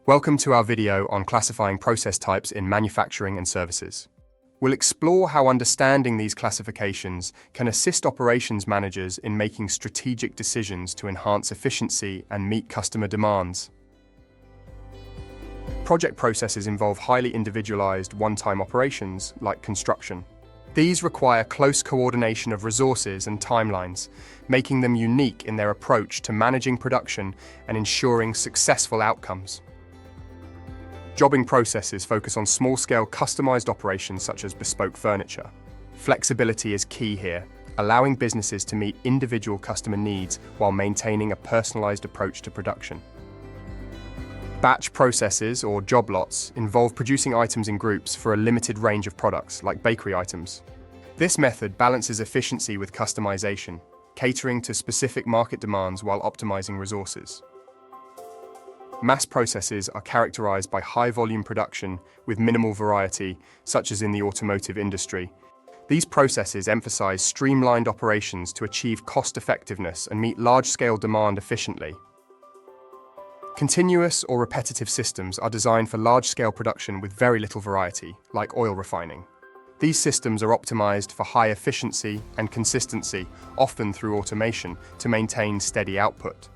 Welcome to our video on classifying process types in manufacturing and services. We'll explore how understanding these classifications can assist operations managers in making strategic decisions to enhance efficiency and meet customer demands. Project processes involve highly individualized, one-time operations like construction. These require close coordination of resources and timelines, making them unique in their approach to managing production and ensuring successful outcomes. Jobbing processes focus on small-scale customized operations such as bespoke furniture. Flexibility is key here, allowing businesses to meet individual customer needs while maintaining a personalized approach to production. Batch processes, or job lots, involve producing items in groups for a limited range of products, like bakery items. This method balances efficiency with customization, catering to specific market demands while optimizing resources. Mass processes are characterized by high-volume production with minimal variety, such as in the automotive industry. These processes emphasize streamlined operations to achieve cost-effectiveness and meet large-scale demand efficiently. Continuous or repetitive systems are designed for large-scale production with very little variety, like oil refining. These systems are optimized for high efficiency and consistency, often through automation, to maintain steady output.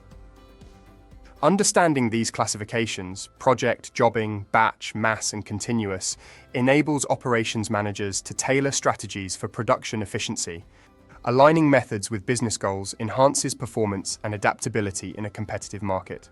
Understanding these classifications, project, jobbing, batch, mass, and continuous, enables operations managers to tailor strategies for production efficiency. Aligning methods with business goals enhances performance and adaptability in a competitive market.